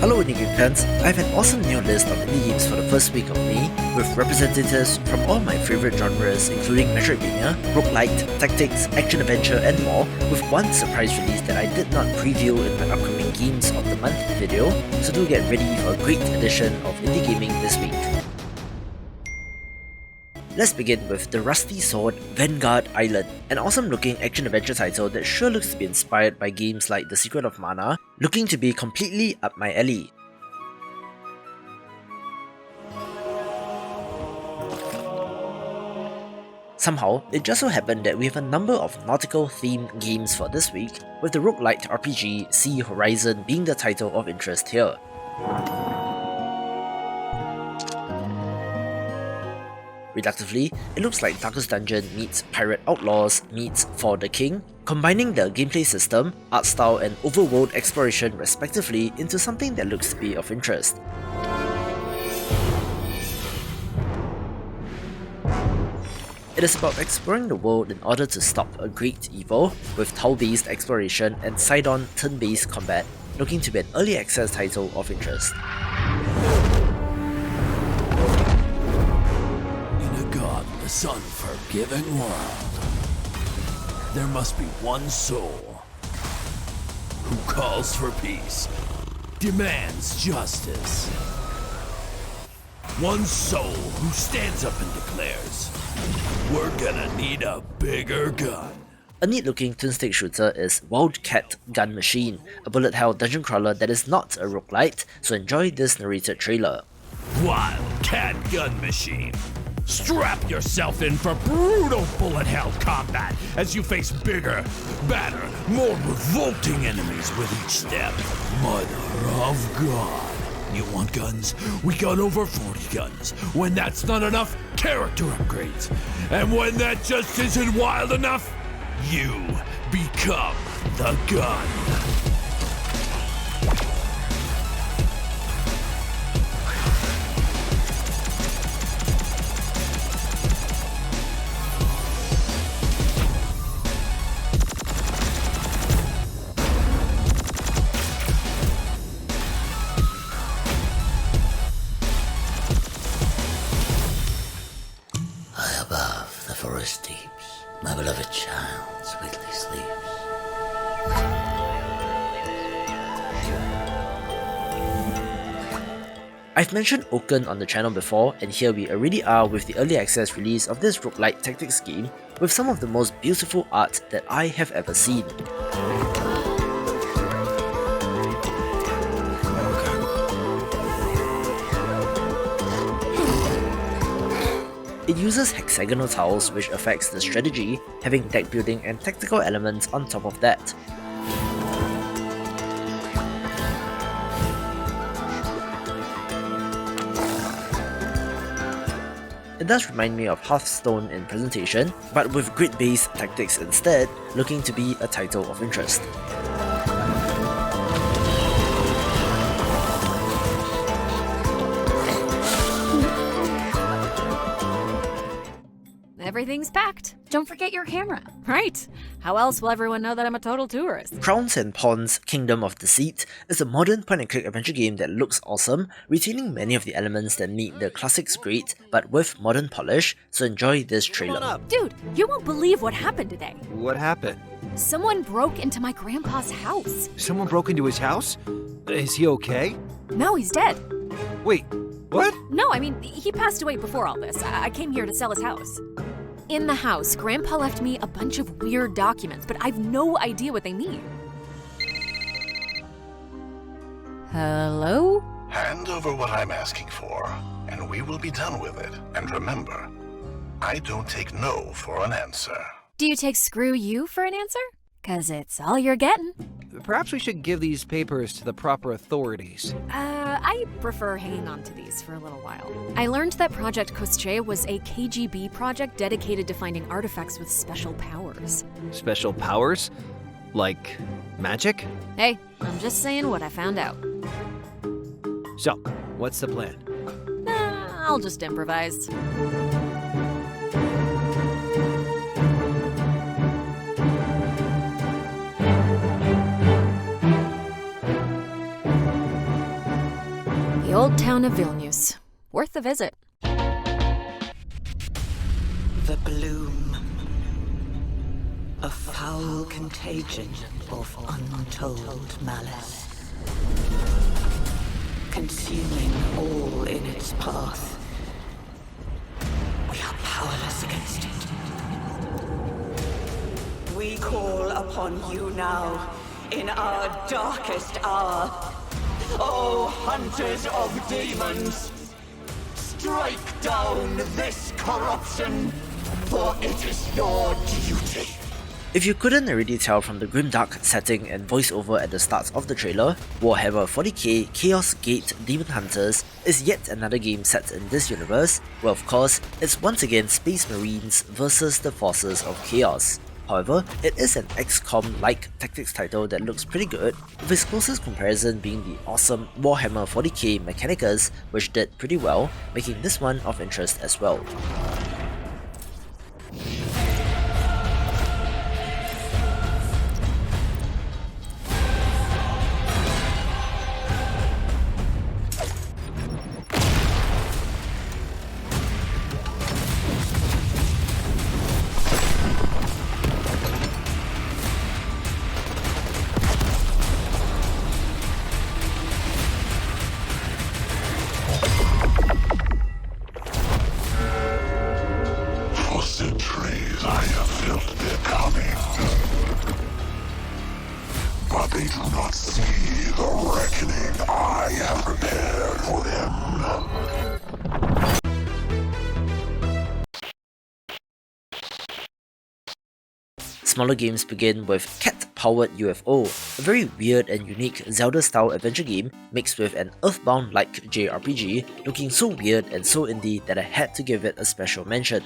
Hello Indie Game fans, I have an awesome new list of indie games for the first week of May, with representatives from all my favourite genres including Metroidvania, roguelite, tactics, action-adventure and more, with one surprise release that I did not preview in my upcoming Games of the Month video, so do get ready for a great edition of indie gaming this week. Let's begin with The Rusty Sword Vanguard Island, an awesome looking action-adventure title that sure looks to be inspired by games like The Secret of Mana, looking to be completely up my alley. Somehow, it just so happened that we have a number of nautical-themed games for this week, with the roguelite RPG Sea Horizon being the title of interest here. Reductively, it looks like Darkest Dungeon meets Pirate Outlaws meets For the King, combining the gameplay system, art style and overworld exploration respectively into something that looks to be of interest. It is about exploring the world in order to stop a great evil, with tile-based exploration and side-on turn-based combat, looking to be an early access title of interest. This unforgiving world, there must be one soul who calls for peace, demands justice. One soul who stands up and declares, we're gonna need a bigger gun. A neat looking twin-stick shooter is Wildcat Gun Machine, a bullet hell dungeon crawler that is not a roguelite, so enjoy this narrated trailer. Wildcat Gun Machine. Strap yourself in for brutal bullet hell combat as you face bigger, badder, more revolting enemies with each step. Mother of God. You want guns? We got over 40 guns. When that's not enough, character upgrades. And when that just isn't wild enough, you become the gun. Above the forest deeps, my beloved child sweetly sleeps. I've mentioned Oaken on the channel before, and here we already are with the early access release of this roguelite tactics game with some of the most beautiful art that I have ever seen. It uses hexagonal tiles, which affects the strategy, having deck building and tactical elements on top of that. It does remind me of Hearthstone in presentation, but with grid-based tactics instead, looking to be a title of interest. Everything's packed. Don't forget your camera. Right. How else will everyone know that I'm a total tourist? Crowns and Pawns Kingdom of Deceit is a modern point-and-click adventure game that looks awesome, retaining many of the elements that made the classics great, but with modern polish, so enjoy this trailer. Dude, you won't believe what happened today. What happened? Someone broke into my grandpa's house. Someone broke into his house? Is he okay? No, he's dead. Wait, what? No, I mean, he passed away before all this. I came here to sell his house. In the house, Grandpa left me a bunch of weird documents, but I've no idea what they mean. Hello? Hand over what I'm asking for, and we will be done with it. And remember, I don't take no for an answer. Do you take screw you for an answer? 'Cause it's all you're getting. Perhaps we should give these papers to the proper authorities. I prefer hanging on to these for a little while. I learned that Project Kostche was a KGB project dedicated to finding artifacts with special powers. Special powers? Like magic? Hey, I'm just saying what I found out. So, what's the plan? I'll just improvise. old town of Vilnius. Worth the visit. The bloom. A foul contagion of untold malice. Consuming all in its path. We are powerless against it. We call upon you now, in our darkest hour. O hunters of demons, strike down this corruption, for it is your duty. If you couldn't already tell from the grimdark setting and voiceover at the start of the trailer, Warhammer 40k Chaos Gate Daemonhunters is yet another game set in this universe, where of course, it's once again Space Marines versus the forces of Chaos. However, it is an XCOM-like tactics title that looks pretty good, with its closest comparison being the awesome Warhammer 40k Mechanicus, which did pretty well, making this one of interest as well. Smaller games begin with Powered UFO, a very weird and unique Zelda-style adventure game mixed with an Earthbound-like JRPG, looking so weird and so indie that I had to give it a special mention.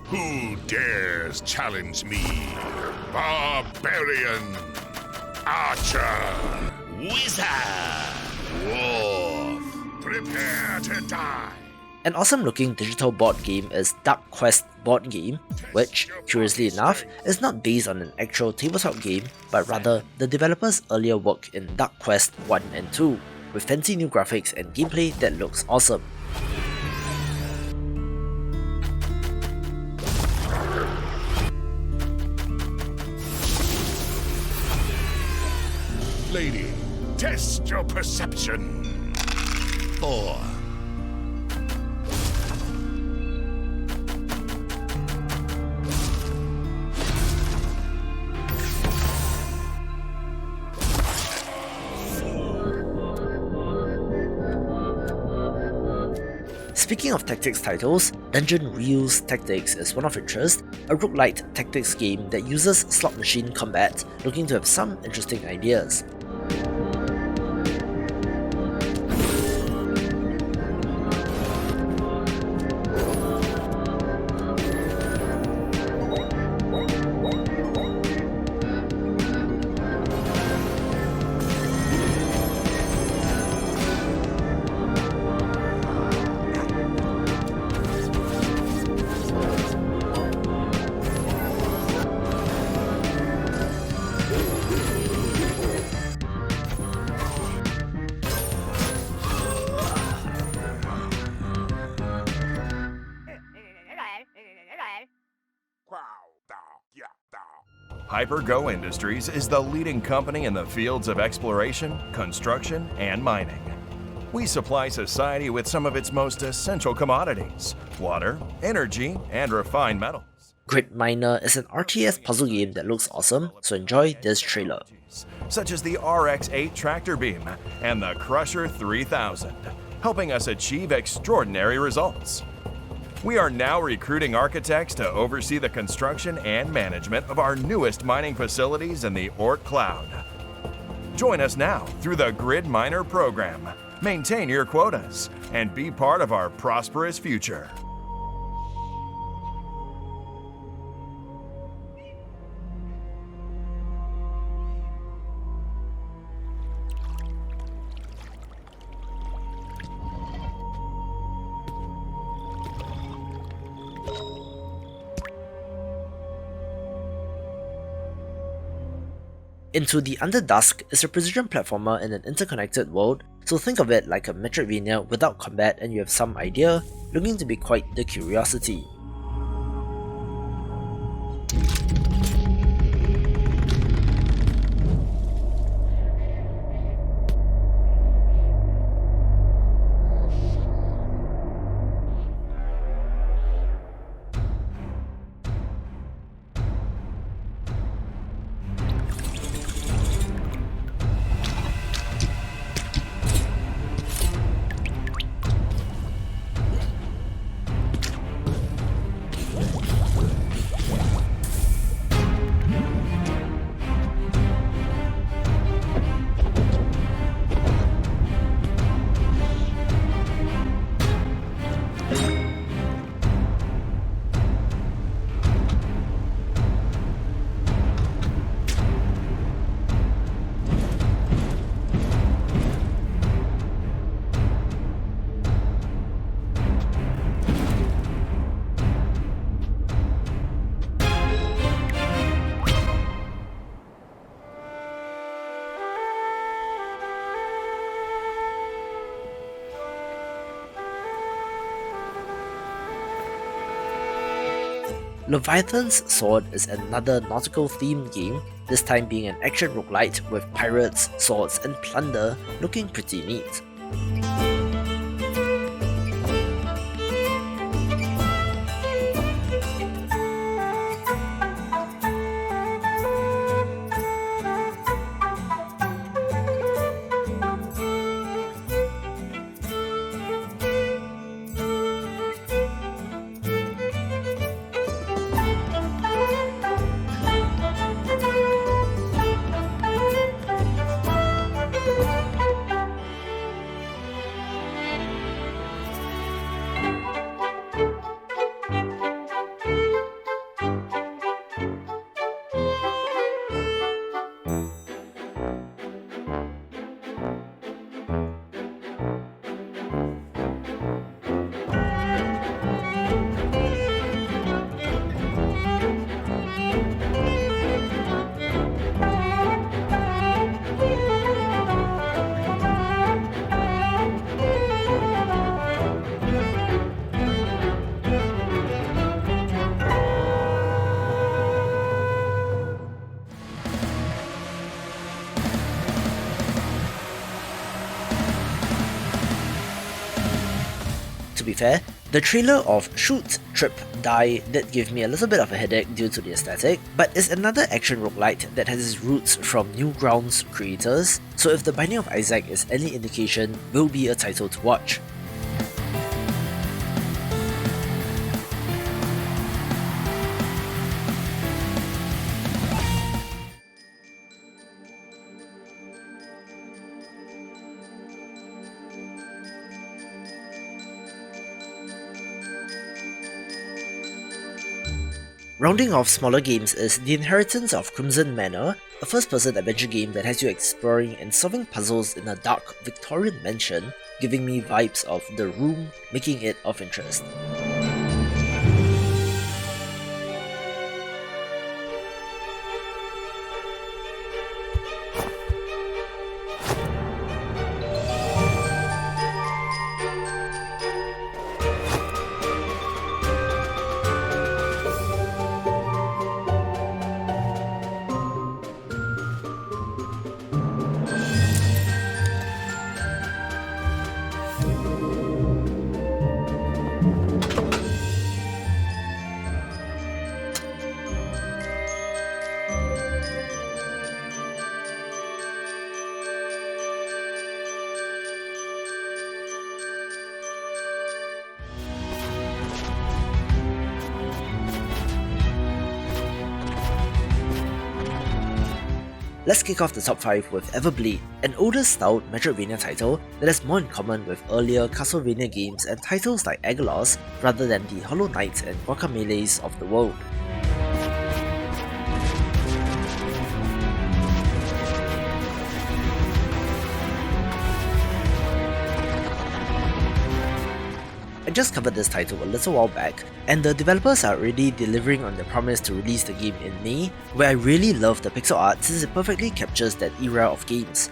Who dares challenge me? Barbarian, archer, wizard, wolf, prepare to die. An awesome looking digital board game is Dark Quest board game, which, curiously enough, is not based on an actual tabletop game, but rather the developer's earlier work in Dark Quest 1 and 2, with fancy new graphics and gameplay that looks awesome. Lady, test your perception. 4. Speaking of tactics titles, Dungeon Reels Tactics is one of interest, a roguelite tactics game that uses slot machine combat, looking to have some interesting ideas. HyperGo Industries is the leading company in the fields of exploration, construction, and mining. We supply society with some of its most essential commodities: water, energy, and refined metals. Grid Miner is an RTS puzzle game that looks awesome, so enjoy this trailer. Such as the RX-8 tractor beam and the Crusher 3000, helping us achieve extraordinary results. We are now recruiting architects to oversee the construction and management of our newest mining facilities in the Oort Cloud. Join us now through the Grid Miner program. Maintain your quotas and be part of our prosperous future. Into the Underdusk is a precision platformer in an interconnected world, so think of it like a Metroidvania without combat and you have some idea, looking to be quite the curiosity. Leviathan's Sword is another nautical-themed game, this time being an action roguelite with pirates, swords, and plunder, looking pretty neat. To be fair, the trailer of Shoot, Trip, Die did give me a little bit of a headache due to the aesthetic, but it's another action roguelite that has its roots from Newgrounds creators, so if The Binding of Isaac is any indication, will be a title to watch. Rounding off smaller games is The Inheritance of Crimson Manor, a first-person adventure game that has you exploring and solving puzzles in a dark Victorian mansion, giving me vibes of The Room, making it of interest. let's kick off the top 5 with Everbleed, an older styled Metroidvania title that has more in common with earlier Castlevania games and titles like Agallos rather than the Hollow Knights and Guacamelees of the world. I just covered this title a little while back, and the developers are already delivering on their promise to release the game in May, where I really love the pixel art since it perfectly captures that era of games.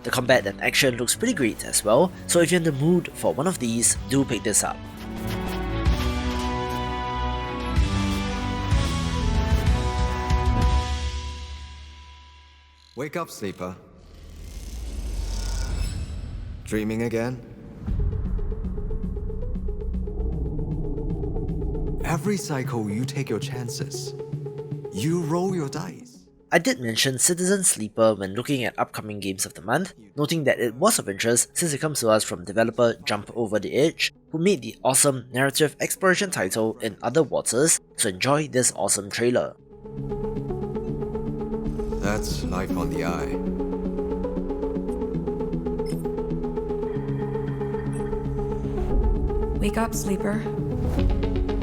The combat and action looks pretty great as well, so if you're in the mood for one of these, do pick this up. Wake up, sleeper. Dreaming again? Every cycle you take your chances. You roll your dice. I did mention Citizen Sleeper when looking at upcoming games of the month, noting that it was of interest since it comes to us from developer Jump Over the Edge, who made the awesome narrative exploration title In Other Waters, so enjoy this awesome trailer. That's life on the eye. Wake up, sleeper.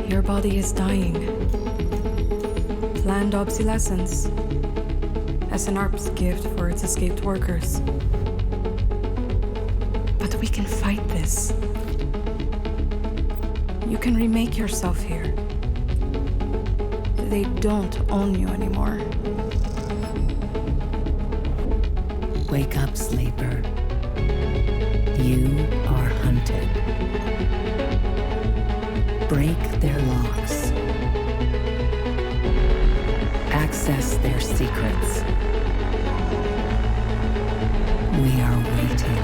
Your body is dying. Planned obsolescence. SNRP's gift for its escaped workers. But we can fight this. You can remake yourself here. They don't own you anymore. Wake up, sleeper. You are hunted. Break their locks. Access their secrets. We are waiting.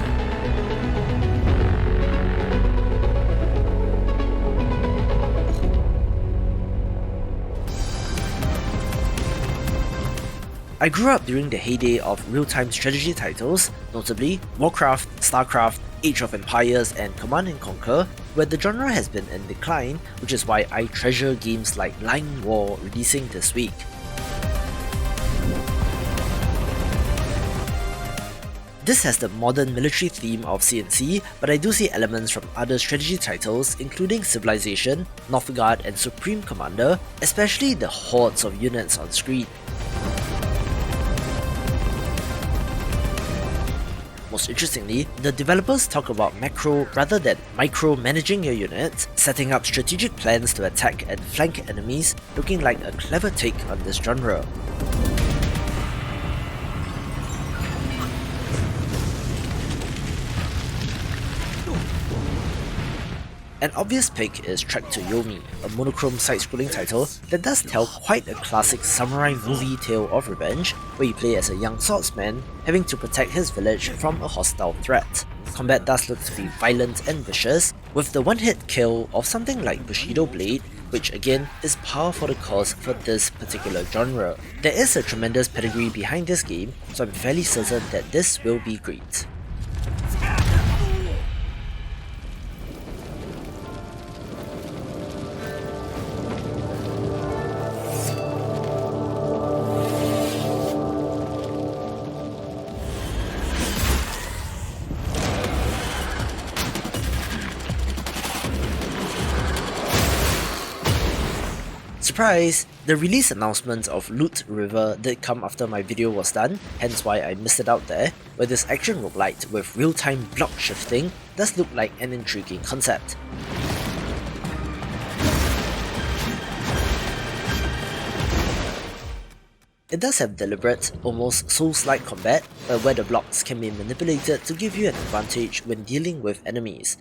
I grew up during the heyday of real-time strategy titles, notably Warcraft, Starcraft, Age of Empires, and Command & Conquer, where the genre has been in decline, which is why I treasure games like Line War releasing this week. This has the modern military theme of CNC, but I do see elements from other strategy titles including Civilization, Northgard, and Supreme Commander, especially the hordes of units on screen. Most interestingly, the developers talk about macro rather than micro managing your units, setting up strategic plans to attack and flank enemies, looking like a clever take on this genre. An obvious pick is Trek to Yomi, a monochrome side-scrolling title that does tell quite a classic samurai movie tale of revenge, where you play as a young swordsman having to protect his village from a hostile threat. Combat does look to be violent and vicious, with the one-hit kill of something like Bushido Blade, which again is par for the course for this particular genre. There is a tremendous pedigree behind this game, so I'm fairly certain that this will be great. Surprise! The release announcement of Loot River did come after my video was done, hence why I missed it out there, where this action roguelite with real-time block shifting does look like an intriguing concept. It does have deliberate, almost Souls-like combat, where the blocks can be manipulated to give you an advantage when dealing with enemies.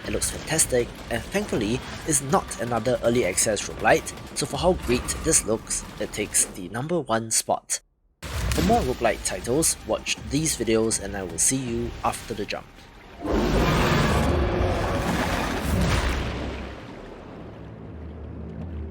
It looks fantastic, and thankfully is not another early access roguelite, so for how great this looks, it takes the #1 spot. For more roguelite titles, watch these videos and I will see you after the jump.